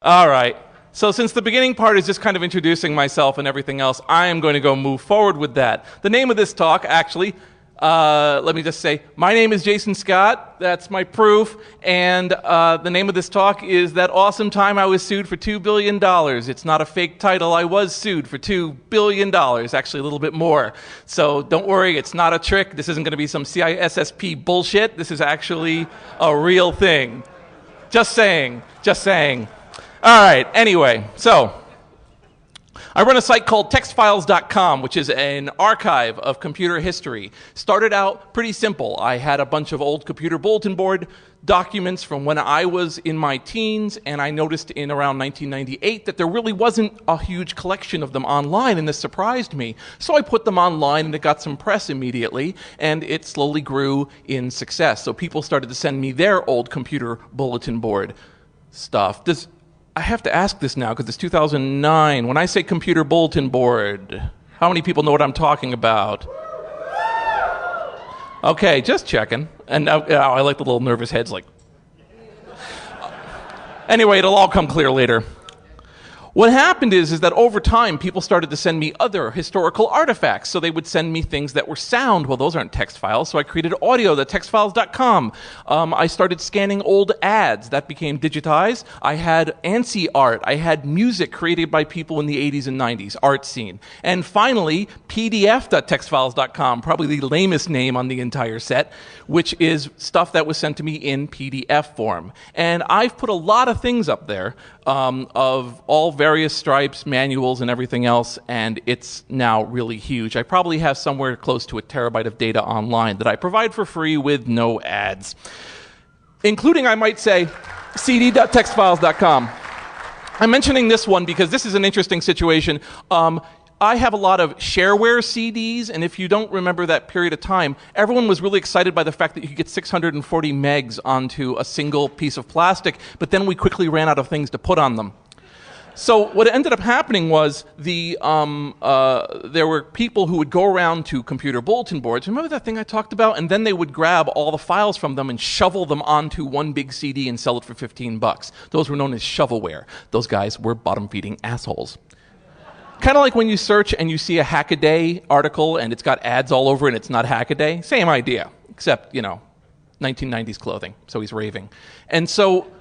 All right. So since the beginning part is just kind of introducing myself and everything else, I am going to go move forward with that. The name of this talk, actually, let me just say, my name is Jason Scott. That's my proof. And the name of this talk is That Awesome Time I Was Sued for $2 billion. It's not a fake title. I was sued for $2 billion, actually a little bit more. So don't worry, it's not a trick. This isn't going to be some CISSP bullshit. This is actually a real thing. Just saying. Just saying. All right, anyway, so I run a site called textfiles.com, which is an archive of computer history. Started out pretty simple. I had a bunch of old computer bulletin board documents from when I was in my teens, and I noticed in around 1998 that there really wasn't a huge collection of them online, and this surprised me. So I put them online, and it got some press immediately, and it slowly grew in success. So people started to send me their old computer bulletin board stuff. I have to ask this now because it's 2009. When I say computer bulletin board, how many people know what I'm talking about? Okay, just checking. And I like the little nervous heads like. Anyway, it'll all come clear later. What happened is that over time, people started to send me other historical artifacts. So they would send me things that were sound. Well, those aren't text files. So I created audio, the textfiles.com. I started scanning old ads. That became digitized. I had ANSI art. I had music created by people in the 80s and 90s, art scene. And finally, pdf.textfiles.com, probably the lamest name on the entire set, which is stuff that was sent to me in PDF form. And I've put a lot of things up there of all various stripes, manuals, and everything else, and it's now really huge. I probably have somewhere close to a terabyte of data online that I provide for free with no ads, including, I might say, cd.textfiles.com. I'm mentioning this one because this is an interesting situation. I have a lot of shareware CDs, and if you don't remember that period of time, everyone was really excited by the fact that you could get 640 megs onto a single piece of plastic, but then we quickly ran out of things to put on them. So what ended up happening was there were people who would go around to computer bulletin boards. Remember that thing I talked about? And then they would grab all the files from them and shovel them onto one big CD and sell it for $15. Those were known as shovelware. Those guys were bottom-feeding assholes. Kind of like when you search and you see a Hackaday article and it's got ads all over and it's not Hackaday. Same idea, except, 1990s clothing, so he's raving. And so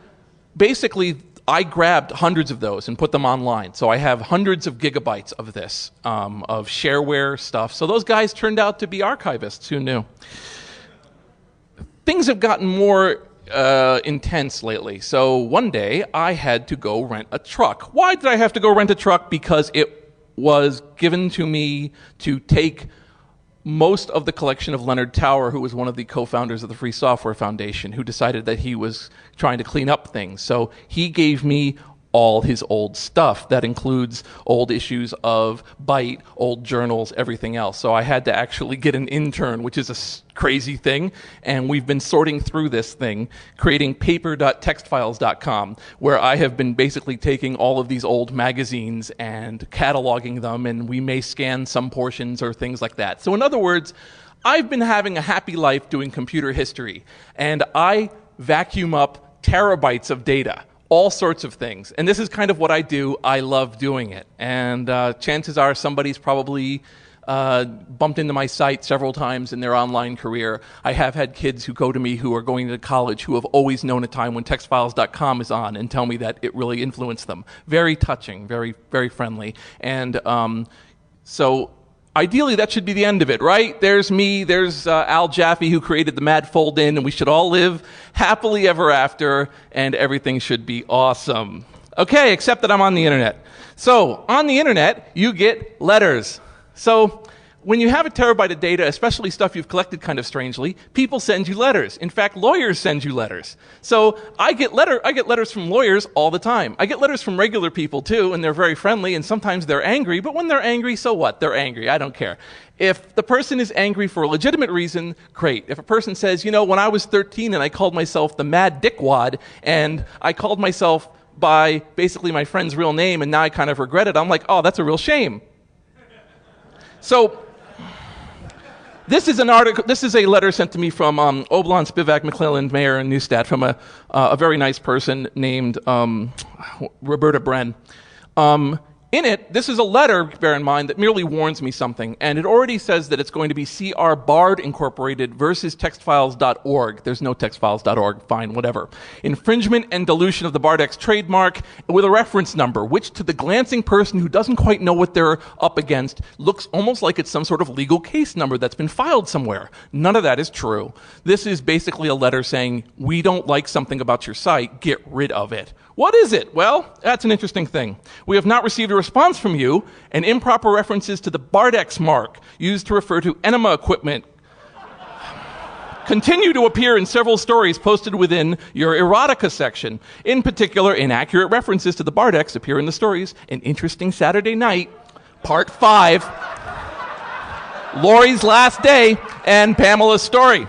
basically, I grabbed hundreds of those and put them online. So I have hundreds of gigabytes of this, of shareware stuff. So those guys turned out to be archivists. Who knew? Things have gotten more intense lately. So one day, I had to go rent a truck. Why did I have to go rent a truck? Because it was given to me to take most of the collection of Leonard Tower, who was one of the co-founders of the Free Software Foundation, who decided that he was trying to clean up things. So he gave me all his old stuff. That includes old issues of Byte, old journals, everything else. So I had to actually get an intern, which is a crazy thing. And we've been sorting through this thing, creating paper.textfiles.com, where I have been basically taking all of these old magazines and cataloging them, and we may scan some portions or things like that. So in other words, I've been having a happy life doing computer history, and I vacuum up terabytes of data. All sorts of things. And this is kind of what I do. I love doing it. And chances are somebody's probably bumped into my site several times in their online career. I have had kids who go to me who are going to college who have always known a time when textfiles.com is on and tell me that it really influenced them. Very touching, very, very friendly. And so ideally, that should be the end of it, right? There's me, there's Al Jaffe, who created the Mad Fold-In, and we should all live happily ever after, and everything should be awesome. Okay, except that I'm on the internet. So, on the internet, you get letters. So, when you have a terabyte of data, especially stuff you've collected kind of strangely, people send you letters. In fact, lawyers send you letters. So I get letters from lawyers all the time. I get letters from regular people too, and they're very friendly, and sometimes they're angry, but when they're angry, so what? They're angry. I don't care. If the person is angry for a legitimate reason, great. If a person says, when I was 13 and I called myself the Mad Dickwad, and I called myself by basically my friend's real name, and now I kind of regret it, I'm like, oh, that's a real shame. So This is an article. This is a letter sent to me from Oblon Spivak McClelland, mayor in Neustadt, from a very nice person named Roberta Bren. In it, this is a letter, bear in mind, that merely warns me something, and it already says that it's going to be CR Bard Incorporated versus textfiles.org. There's no textfiles.org, fine, whatever. Infringement and dilution of the Bardex trademark with a reference number, which to the glancing person who doesn't quite know what they're up against looks almost like it's some sort of legal case number that's been filed somewhere. None of that is true. This is basically a letter saying, we don't like something about your site, get rid of it. What is it? Well, that's an interesting thing. We have not received a response from you, and improper references to the Bardex mark used to refer to enema equipment continue to appear in several stories posted within your erotica section. In particular, inaccurate references to the Bardex appear in the stories An Interesting Saturday Night, Part 5, Lori's Last Day, and Pamela's Story.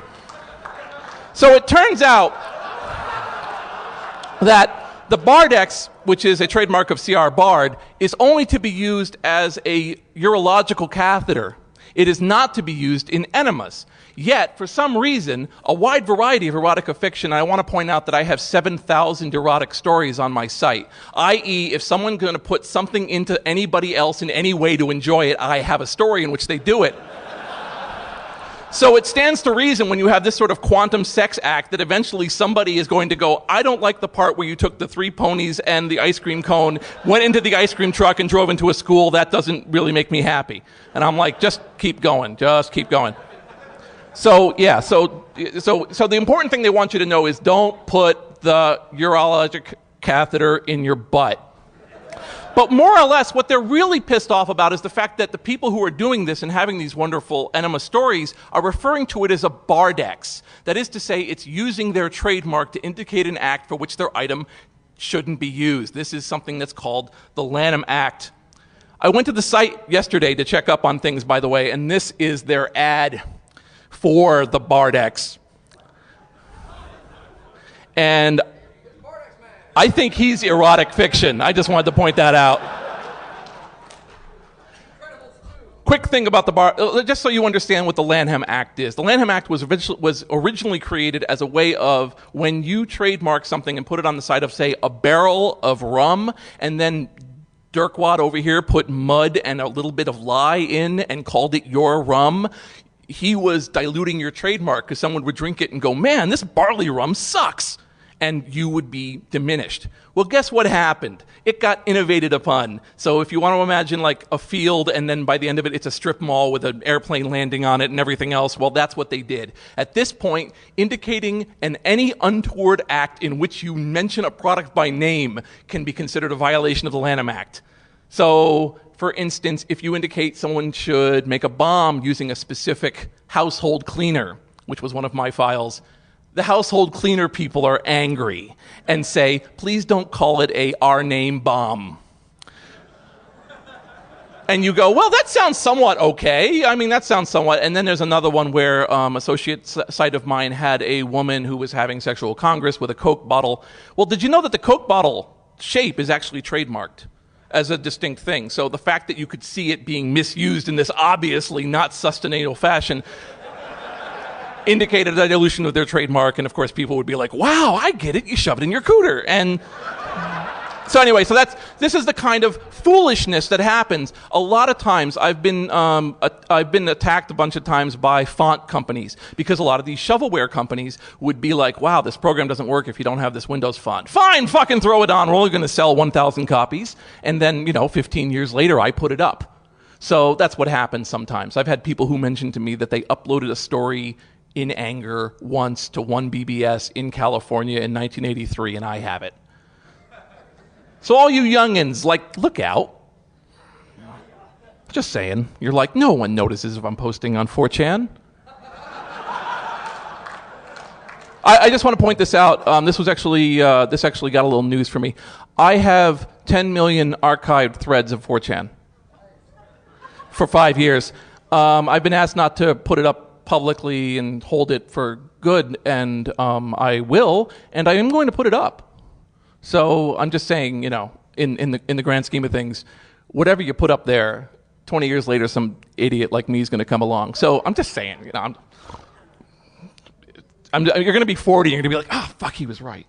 So it turns out that the Bardex, which is a trademark of CR Bard, is only to be used as a urological catheter. It is not to be used in enemas. Yet, for some reason, a wide variety of erotica fiction, I want to point out that I have 7,000 erotic stories on my site, i.e., if someone's going to put something into anybody else in any way to enjoy it, I have a story in which they do it. So it stands to reason when you have this sort of quantum sex act that eventually somebody is going to go, I don't like the part where you took the 3 ponies and the ice cream cone, went into the ice cream truck and drove into a school. That doesn't really make me happy. And I'm like, just keep going. Just keep going. So, yeah, so the important thing they want you to know is don't put the urologic catheter in your butt. But more or less, what they're really pissed off about is the fact that the people who are doing this and having these wonderful enema stories are referring to it as a Bardex. That is to say, it's using their trademark to indicate an act for which their item shouldn't be used. This is something that's called the Lanham Act. I went to the site yesterday to check up on things, by the way, and this is their ad for the Bardex. And I think he's erotic fiction. I just wanted to point that out. Quick thing about the just so you understand what the Lanham Act is. The Lanham Act was originally created as a way of when you trademark something and put it on the side of, say, a barrel of rum, and then Dirkwad over here put mud and a little bit of lye in and called it your rum, he was diluting your trademark because someone would drink it and go, man, this barley rum sucks. And you would be diminished. Well, guess what happened? It got innovated upon. So if you want to imagine like a field and then by the end of it, it's a strip mall with an airplane landing on it and everything else, well, that's what they did. At this point, indicating any untoward act in which you mention a product by name can be considered a violation of the Lanham Act. So, for instance, if you indicate someone should make a bomb using a specific household cleaner, which was one of my files, the household cleaner people are angry and say, please don't call it a our name bomb. And you go, well, that sounds somewhat okay. I mean, that sounds somewhat. And then there's another one where associate site of mine had a woman who was having sexual congress with a Coke bottle. Well, did you know that the Coke bottle shape is actually trademarked as a distinct thing? So the fact that you could see it being misused in this obviously not sustainable fashion indicated a dilution of their trademark, and of course people would be like, wow, I get it, you shove it in your cooter. And so anyway, this is the kind of foolishness that happens. A lot of times I've been attacked a bunch of times by font companies because a lot of these shovelware companies would be like, wow, this program doesn't work if you don't have this Windows font. Fine, fucking throw it on, we're only going to sell 1,000 copies. And then, 15 years later I put it up. So that's what happens sometimes. I've had people who mentioned to me that they uploaded a story in anger once to 1BBS in California in 1983, and I have it. So all you youngins, look out. Just saying. You're like, no one notices if I'm posting on 4chan. I just want to point this out. This actually got a little news for me. I have 10 million archived threads of 4chan for 5 years. I've been asked not to put it up publicly and hold it for good, and I will, and I am going to put it up. So I'm just saying, in the grand scheme of things, whatever you put up there 20 years later, some idiot like me is going to come along. So I'm just saying, you know, you're going to be 40 and you're going to be like, oh, fuck, he was right.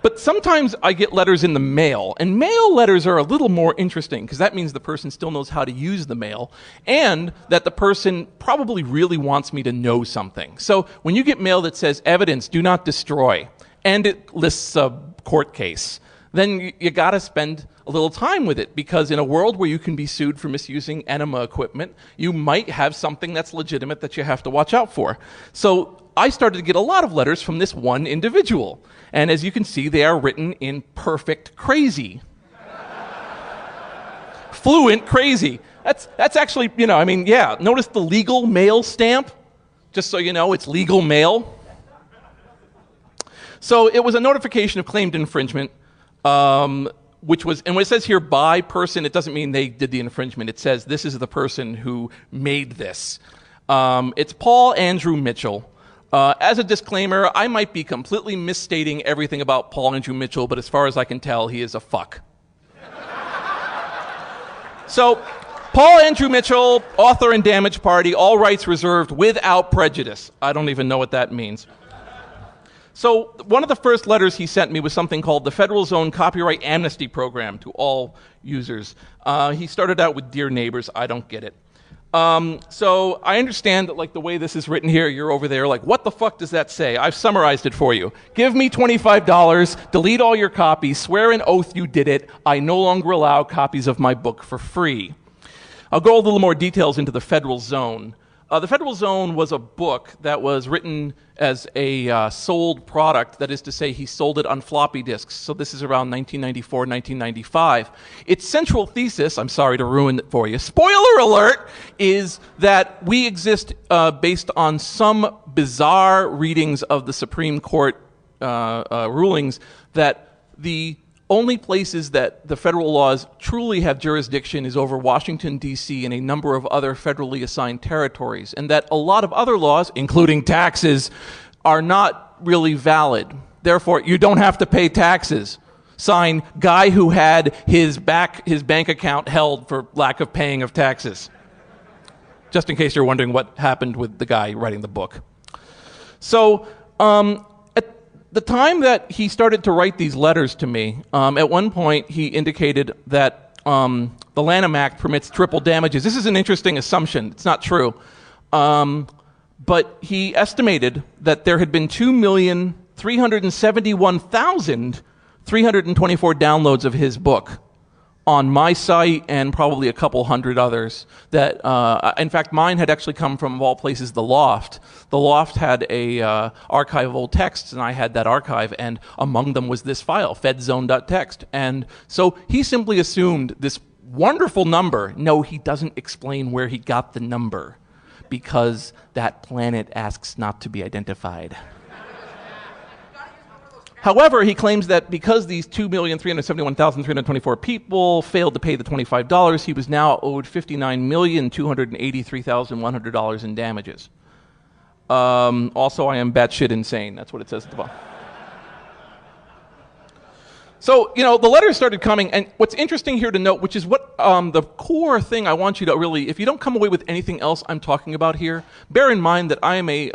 But sometimes I get letters in the mail, and mail letters are a little more interesting because that means the person still knows how to use the mail and that the person probably really wants me to know something. So when you get mail that says evidence, do not destroy, and it lists a court case, then you got to spend a little time with it, because in a world where you can be sued for misusing enema equipment, you might have something that's legitimate that you have to watch out for. So I started to get a lot of letters from this one individual. And as you can see, they are written in perfect crazy. Fluent crazy. That's actually, you know, I mean, yeah, notice the legal mail stamp? Just so you know, it's legal mail. So it was a notification of claimed infringement, which was, and when it says here by person, it doesn't mean they did the infringement. It says this is the person who made this. It's Paul Andrew Mitchell. As a disclaimer, I might be completely misstating everything about Paul Andrew Mitchell, but as far as I can tell, he is a fuck. So, Paul Andrew Mitchell, author and Damage Party, all rights reserved without prejudice. I don't even know what that means. So, one of the first letters he sent me was something called the Federal Zone Copyright Amnesty Program to all users. He started out with Dear Neighbors. I don't get it. So I understand that, like, the way this is written here, you're over there like, what the fuck does that say? I've summarized it for you. Give me $25, delete all your copies, swear an oath you did it. I no longer allow copies of my book for free. I'll go a little more details into the Federal Zone. The Federal Zone was a book that was written as a sold product. That is to say, he sold it on floppy disks. So this is around 1994, 1995. Its central thesis, I'm sorry to ruin it for you, spoiler alert, is that we exist based on some bizarre readings of the Supreme Court rulings, that the only places that the federal laws truly have jurisdiction is over Washington, D.C. and a number of other federally assigned territories, and that a lot of other laws, including taxes, are not really valid. Therefore, you don't have to pay taxes. Sign, guy who had his bank account held for lack of paying of taxes. Just in case you're wondering what happened with the guy writing the book. So, the time that he started to write these letters to me, at one point he indicated that the Lanham Act permits triple damages. This is an interesting assumption. It's not true. But he estimated that there had been 2,371,324 downloads of his book on my site and probably a couple hundred others. That, in fact, mine had actually come from, of all places, The Loft. The Loft had a archive of old texts, and I had that archive, and among them was this file, fedzone.txt. And so he simply assumed this wonderful number. No, he doesn't explain where he got the number, because that planet asks not to be identified. However, he claims that because these 2,371,324 people failed to pay the $25, he was now owed $59,283,100 in damages. Also, I am batshit insane. That's what it says at the bottom. So, you know, the letters started coming, and what's interesting here to note, which is what the core thing I want you to really, if you don't come away with anything else I'm talking about here, bear in mind that I am a,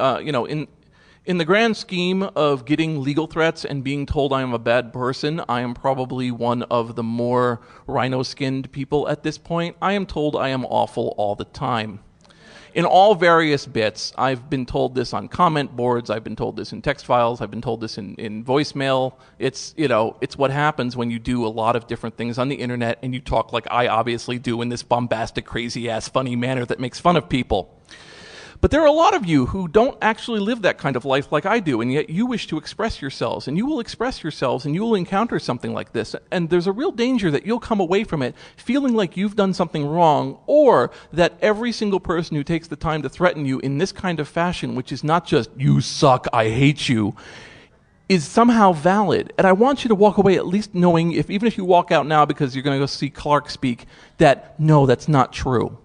in the grand scheme of getting legal threats and being told I am a bad person, I am probably one of the more rhino-skinned people at this point. I am told I am awful all the time. In all various bits, I've been told this on comment boards, I've been told this in text files, I've been told this in voicemail. It's, you know, it's what happens when you do a lot of different things on the internet and you talk like I obviously do in this bombastic, crazy-ass, funny manner that makes fun of people. But there are a lot of you who don't actually live that kind of life like I do, and yet you wish to express yourselves, and you will express yourselves, and you will encounter something like this, and there's a real danger that you'll come away from it feeling like you've done something wrong, or that every single person who takes the time to threaten you in this kind of fashion, which is not just, you suck, I hate you, is somehow valid. And I want you to walk away at least knowing, even if you walk out now because you're going to go see Clark speak, that no, that's not true.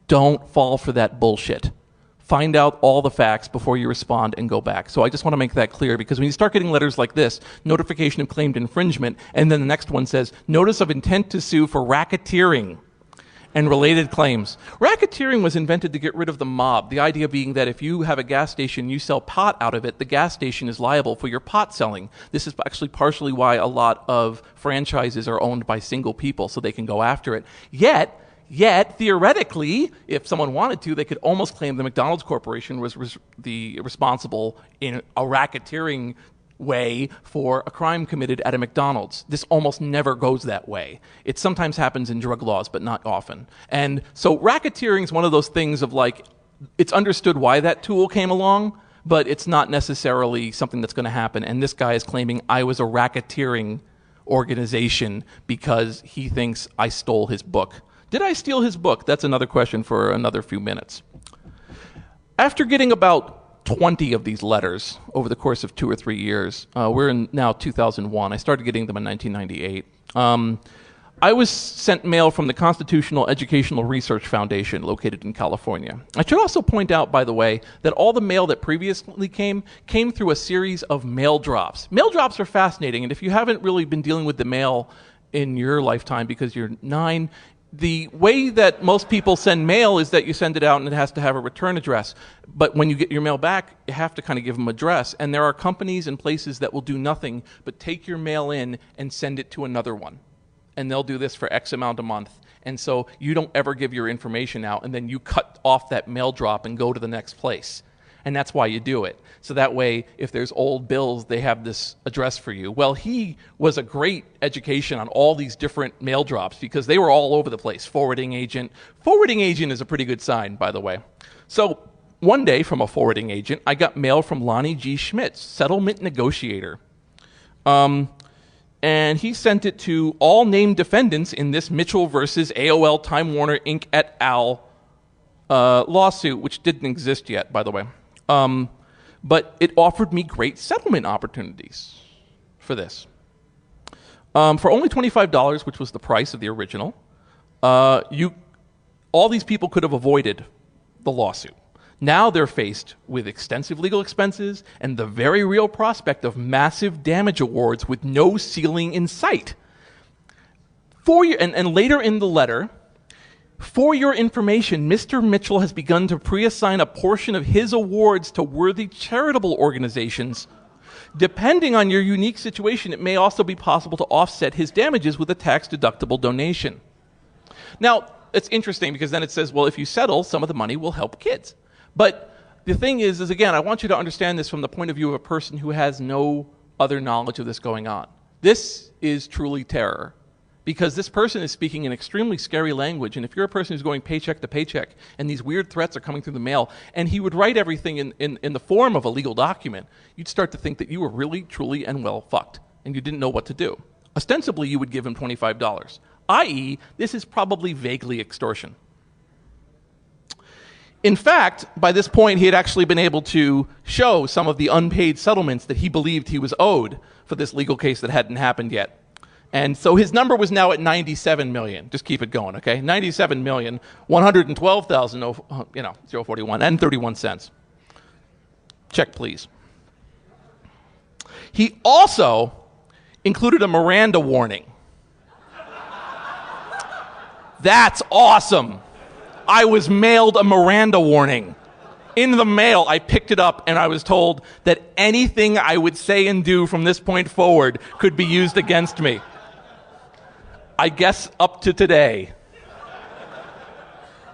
Don't fall for that bullshit. Find out all the facts before you respond and go back. So I just want to make that clear, because when you start getting letters like this, notification of claimed infringement, and then the next one says, notice of intent to sue for racketeering, and related claims. Racketeering was invented to get rid of the mob, the idea being that if you have a gas station, you sell pot out of it, the gas station is liable for your pot selling. This is actually partially why a lot of franchises are owned by single people, so they can go after it. Yet, theoretically, if someone wanted to, they could almost claim the McDonald's Corporation was the responsible in a racketeering way for a crime committed at a McDonald's. This almost never goes that way. It sometimes happens in drug laws, but not often. And so racketeering is one of those things of like, it's understood why that tool came along, but it's not necessarily something that's going to happen. And this guy is claiming I was a racketeering organization because he thinks I stole his book. Did I steal his book? That's another question for another few minutes. After getting about 20 of these letters over the course of 2 or 3 years, we're in now 2001. I started getting them in 1998. I was sent mail from the Constitutional Educational Research Foundation located in California. I should also point out, by the way, that all the mail that previously came through a series of mail drops. Mail drops are fascinating, and if you haven't really been dealing with the mail in your lifetime because you're 9, the way that most people send mail is that you send it out and it has to have a return address. But when you get your mail back, you have to kind of give them an address. And there are companies and places that will do nothing but take your mail in and send it to another one. And they'll do this for X amount a month. And so you don't ever give your information out, and then you cut off that mail drop and go to the next place. And that's why you do it. So that way, if there's old bills, they have this address for you. Well, he was a great education on all these different mail drops because they were all over the place. Forwarding agent. Forwarding agent is a pretty good sign, by the way. So one day from a forwarding agent, I got mail from Lonnie G. Schmitz, settlement negotiator. And he sent it to all named defendants in this Mitchell versus AOL Time Warner Inc. et al. Lawsuit, which didn't exist yet, by the way. But it offered me great settlement opportunities for this. For only $25, which was the price of the original, all these people could have avoided the lawsuit. Now they're faced with extensive legal expenses and the very real prospect of massive damage awards with no ceiling in sight. And later in the letter, for your information, Mr. Mitchell has begun to pre-assign a portion of his awards to worthy charitable organizations. Depending on your unique situation, it may also be possible to offset his damages with a tax-deductible donation. Now, it's interesting because then it says, well, if you settle, some of the money will help kids. But the thing is again, I want you to understand this from the point of view of a person who has no other knowledge of this going on. This is truly terror. Because this person is speaking an extremely scary language, and if you're a person who's going paycheck to paycheck, and these weird threats are coming through the mail, and he would write everything in the form of a legal document, you'd start to think that you were really, truly, and well fucked, and you didn't know what to do. Ostensibly, you would give him $25, i.e., this is probably vaguely extortion. In fact, by this point, he had actually been able to show some of the unpaid settlements that he believed he was owed for this legal case that hadn't happened yet. And so his number was now at 97 million. Just keep it going, okay? 97,112,000, 041 and 31 cents. Check, please. He also included a Miranda warning. That's awesome. I was mailed a Miranda warning. In the mail, I picked it up and I was told that anything I would say and do from this point forward could be used against me. I guess up to today.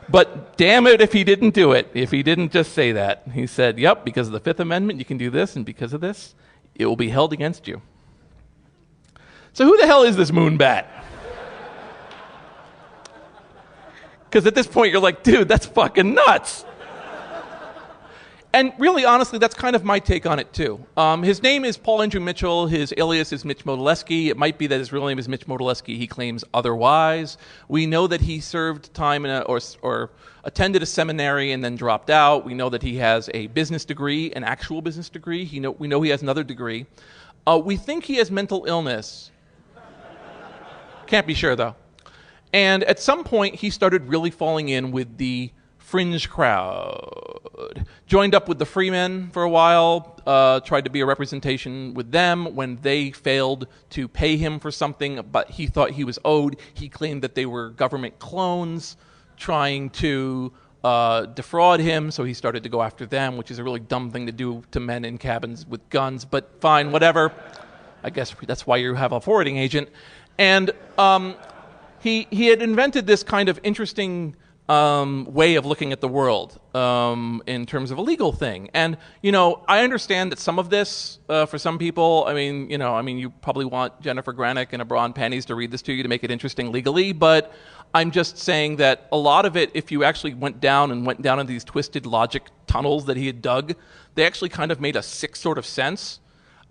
But damn it if he didn't do it, if he didn't just say that. He said, yep, because of the Fifth Amendment, you can do this, and because of this, it will be held against you. So who the hell is this moonbat? Because at this point, you're like, dude, that's fucking nuts. And really, honestly, that's kind of my take on it, too. His name is Paul Andrew Mitchell. His alias is Mitch Modeleski. It might be that his real name is Mitch Modeleski. He claims otherwise. We know that he served time in or attended a seminary and then dropped out. We know that he has a business degree, an actual business degree. We know he has another degree. We think he has mental illness. Can't be sure, though. And at some point, he started really falling in with the fringe crowd. Joined up with the Freemen for a while, tried to be a representation with them. When they failed to pay him for something, but he thought he was owed, he claimed that they were government clones. trying to defraud him, so he started to go after them, which is a really dumb thing to do to men in cabins with guns, but fine, whatever. I guess that's why you have a forwarding agent. And he had invented this kind of interesting way of looking at the world in terms of a legal thing. And, I understand that some of this, for some people, you probably want Jennifer Granick in a bra and panties to read this to you to make it interesting legally, but I'm just saying that a lot of it, if you actually went down into these twisted logic tunnels that he had dug, they actually kind of made a sick sort of sense.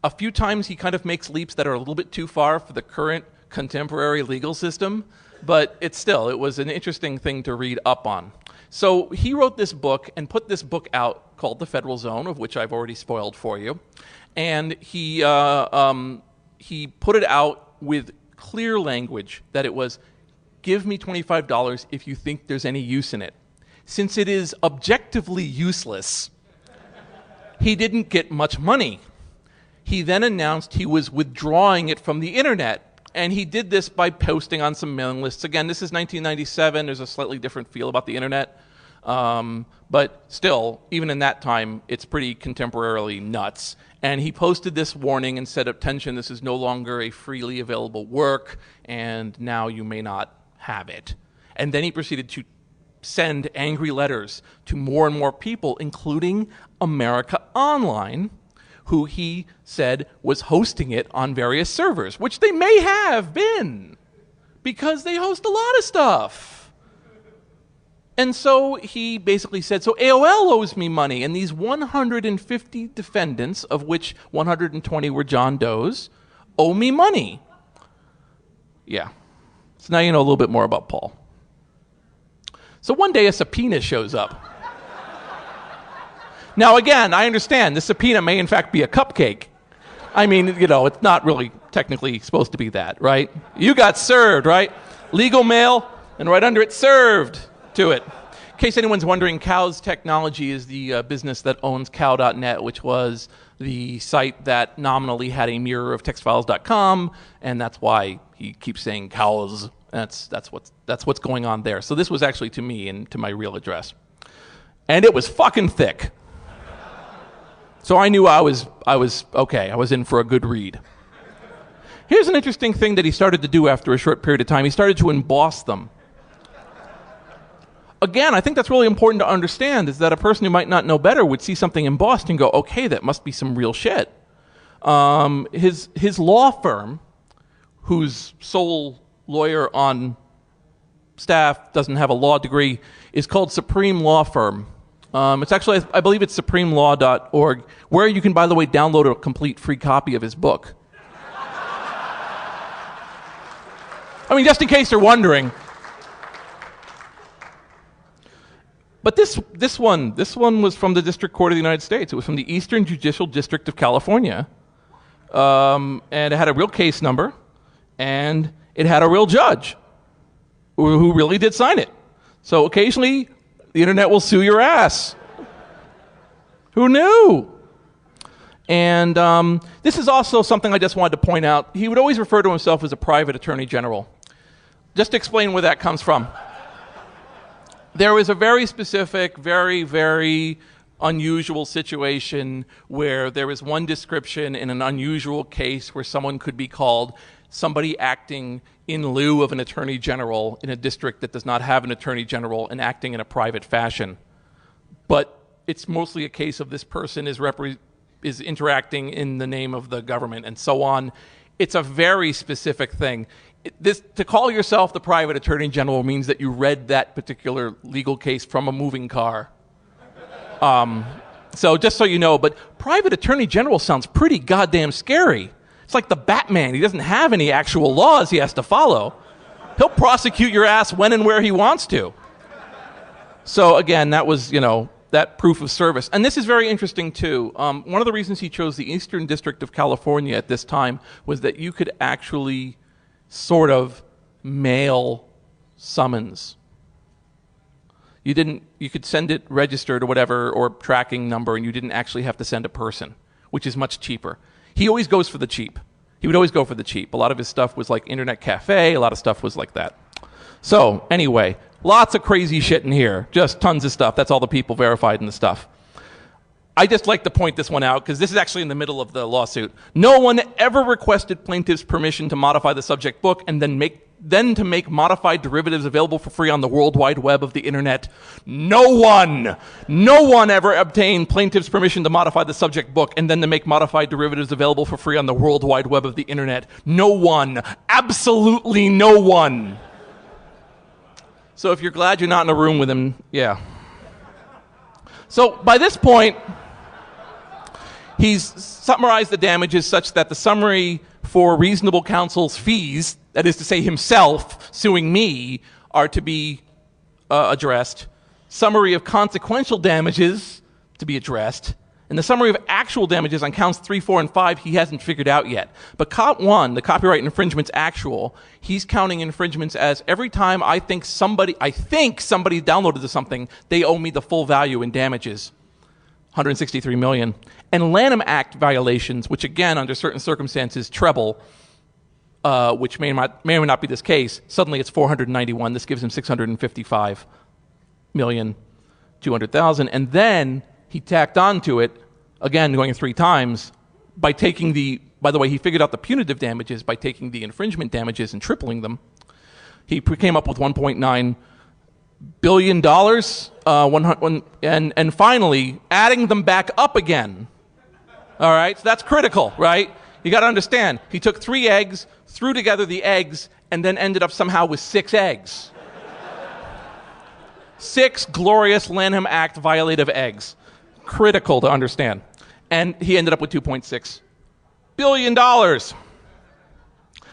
A few times he kind of makes leaps that are a little bit too far for the current contemporary legal system, but it was an interesting thing to read up on. So he wrote this book and put this book out called The Federal Zone, of which I've already spoiled for you. And he put it out with clear language that it was, give me $25 if you think there's any use in it. Since it is objectively useless, he didn't get much money. He then announced he was withdrawing it from the internet. And he did this by posting on some mailing lists. Again, this is 1997. There's a slightly different feel about the internet. But still, even in that time, it's pretty contemporarily nuts. And he posted this warning and said, attention, this is no longer a freely available work, and now you may not have it. And then he proceeded to send angry letters to more and more people, including America Online, who he said was hosting it on various servers, which they may have been, because they host a lot of stuff. And so he basically said, so AOL owes me money, and these 150 defendants, of which 120 were John Does, owe me money. Yeah. So now you know a little bit more about Paul. So one day a subpoena shows up. Now, again, I understand the subpoena may in fact be a cupcake. I mean, it's not really technically supposed to be that, right? You got served, right? Legal mail, and right under it, served to it. In case anyone's wondering, Cow's Technology is the business that owns cow.net, which was the site that nominally had a mirror of textfiles.com, and that's why he keeps saying cows. That's what's going on there. So this was actually to me and to my real address. And it was fucking thick. So I knew I was okay. I was in for a good read. Here's an interesting thing that he started to do after a short period of time. He started to emboss them. Again, I think that's really important to understand, is that a person who might not know better would see something embossed and go, okay, that must be some real shit. His law firm, whose sole lawyer on staff doesn't have a law degree, is called Supreme Law Firm. It's actually, I believe it's supremelaw.org, where you can, by the way, download a complete free copy of his book. I mean, just in case you're wondering. But this one was from the District Court of the United States. It was from the Eastern Judicial District of California. And it had a real case number, and it had a real judge who really did sign it. So occasionally, the internet will sue your ass. Who knew? And this is also something I just wanted to point out. He would always refer to himself as a private attorney general. Just to explain where that comes from. There was a very specific, very, very unusual situation where there was one description in an unusual case where someone could be called somebody acting in lieu of an attorney general in a district that does not have an attorney general and acting in a private fashion. But it's mostly a case of this person is interacting in the name of the government and so on. It's a very specific thing. To call yourself the private attorney general means that you read that particular legal case from a moving car. So just so you know, but private attorney general sounds pretty goddamn scary. It's like the Batman. He doesn't have any actual laws he has to follow. He'll prosecute your ass when and where he wants to. So again, that was, that proof of service. And this is very interesting too. One of the reasons he chose the Eastern District of California at this time was that you could actually sort of mail summons. You could send it registered or whatever, or tracking number, and you didn't actually have to send a person, which is much cheaper. He always goes for the cheap. He would always go for the cheap. A lot of his stuff was like Internet Cafe. A lot of stuff was like that. So anyway, Lots of crazy shit in here. Just tons of stuff. That's all the people verified in the stuff. I just like to point this one out because this is actually in the middle of the lawsuit. No one ever requested plaintiff's permission to modify the subject book and then to make modified derivatives available for free on the World Wide Web of the Internet. No one ever obtained plaintiff's permission to modify the subject book and then to make modified derivatives available for free on the World Wide Web of the Internet. No one. Absolutely no one. So if you're glad you're not in a room with him, yeah. So by this point, he's summarized the damages such that the summary for reasonable counsel's fees, that is to say himself suing me, are to be addressed. Summary of consequential damages to be addressed. And the summary of actual damages on counts 3, 4, and 5 he hasn't figured out yet. But count 1, the copyright infringement's actual, he's counting infringements as every time I think somebody downloaded something, they owe me the full value in damages. 163 million. And Lanham Act violations, which again, under certain circumstances, treble, which may or may not be this case, suddenly it's 491. This gives him 655,200,000. And then he tacked on to it, again, going 3 times, by taking by the way, he figured out the punitive damages by taking the infringement damages and tripling them. He came up with $1.9 billion, and finally adding them back up again. All right, so that's critical, right? You got to understand, he took 3 eggs, threw together the eggs, and then ended up somehow with 6 eggs. 6 glorious Lanham Act violative eggs. Critical to understand. And he ended up with $2.6 billion.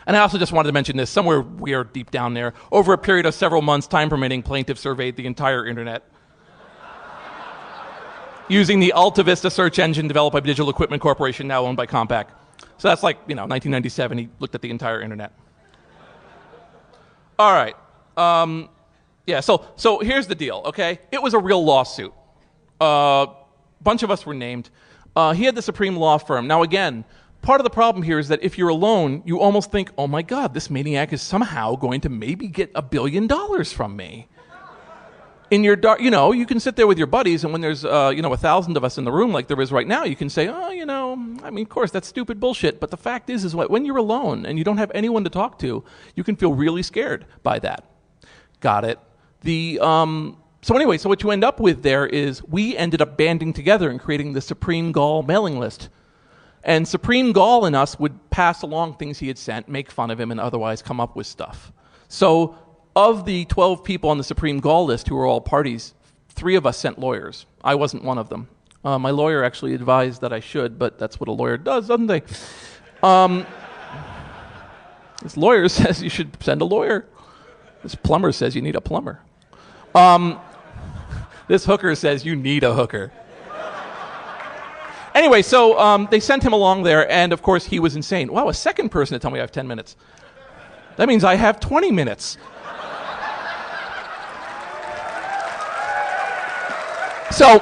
And I also just wanted to mention this, somewhere weird deep down there. Over a period of several months, time permitting, plaintiffs surveyed the entire internet using the Alta Vista search engine developed by Digital Equipment Corporation, now owned by Compaq. So that's like, 1997, he looked at the entire internet. All right. Yeah, so here's the deal, okay? It was a real lawsuit. Bunch of us were named. He had the Supreme Law Firm. Now again, part of the problem here is that if you're alone, you almost think, oh my God, this maniac is somehow going to maybe get $1 billion from me. In your dark, you can sit there with your buddies, and when there's 1,000 of us in the room like there is right now, you can say, of course, that's stupid bullshit. But the fact is when you're alone and you don't have anyone to talk to, you can feel really scared by that. Got it. So what you end up with there is we ended up banding together and creating the Supreme Gall mailing list. And Supreme Gall and us would pass along things he had sent, make fun of him, and otherwise come up with stuff. So of the 12 people on the Supreme Gall list who were all parties, 3 of us sent lawyers. I wasn't one of them. My lawyer actually advised that I should, but that's what a lawyer does, doesn't they? This lawyer says you should send a lawyer. This plumber says you need a plumber. This hooker says you need a hooker. Anyway, so they sent him along there, and of course he was insane. Wow, a second person to tell me I have 10 minutes. That means I have 20 minutes. So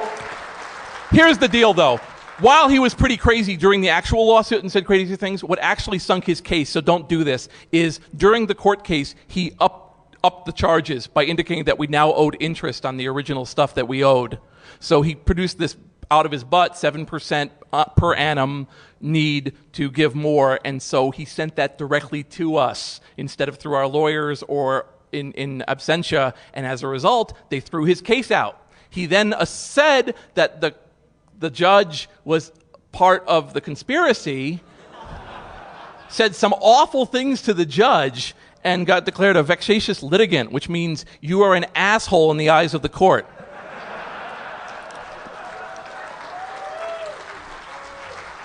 here's the deal, though. While he was pretty crazy during the actual lawsuit and said crazy things, what actually sunk his case, so don't do this, is during the court case, he upped the charges by indicating that we now owed interest on the original stuff that we owed. So he produced this out of his butt, 7% per annum need to give more, and so he sent that directly to us instead of through our lawyers or in absentia, and as a result, they threw his case out. He then said that the judge was part of the conspiracy, said some awful things to the judge, and got declared a vexatious litigant, which means you are an asshole in the eyes of the court.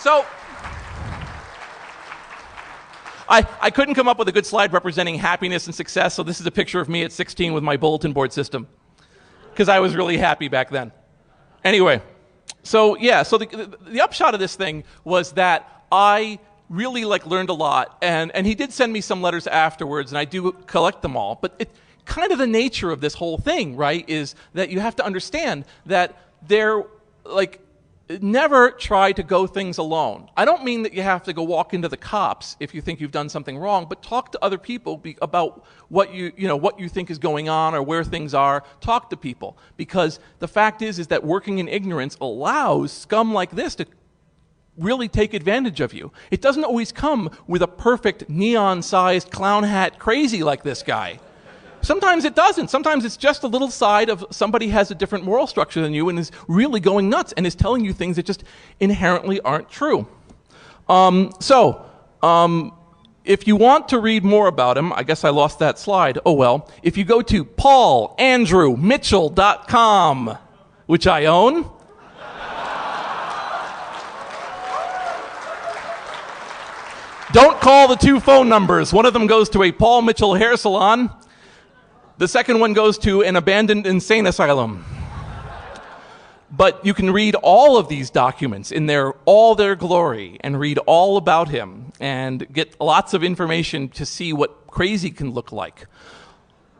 So, I couldn't come up with a good slide representing happiness and success, so this is a picture of me at 16 with my bulletin board system, because I was really happy back then. Anyway, so the upshot of this thing was that I really learned a lot, and he did send me some letters afterwards, and I do collect them all, but kind of the nature of this whole thing, right, is that you have to understand that never try to go things alone. I don't mean that you have to go walk into the cops if you think you've done something wrong, but talk to other people about what you think is going on or where things are. Talk to people, because the fact is that working in ignorance allows scum like this to really take advantage of you. It doesn't always come with a perfect neon-sized clown hat crazy like this guy. Sometimes it doesn't. Sometimes it's just a little side of somebody has a different moral structure than you and is really going nuts and is telling you things that just inherently aren't true. If you want to read more about him, I guess I lost that slide. Oh well. If you go to paulandrewmitchell.com, which I own. Don't call the two phone numbers. One of them goes to a Paul Mitchell hair salon. The second one goes to an abandoned insane asylum. But you can read all of these documents in all their glory and read all about him and get lots of information to see what crazy can look like.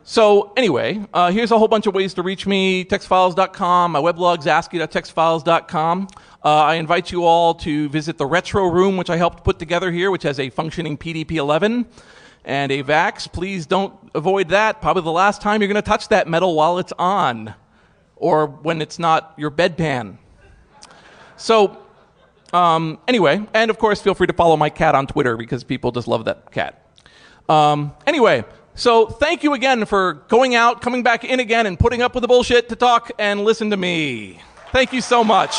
So anyway, here's a whole bunch of ways to reach me. Textfiles.com, my weblog's ascii.textfiles.com. I invite you all to visit the Retro Room, which I helped put together here, which has a functioning PDP-11. And a VAX, please don't avoid that. Probably the last time you're going to touch that metal while it's on, or when it's not your bedpan. So, anyway, and of course, feel free to follow my cat on Twitter because people just love that cat. Anyway, so thank you again for going out, coming back in again, and putting up with the bullshit to talk and listen to me. Thank you so much.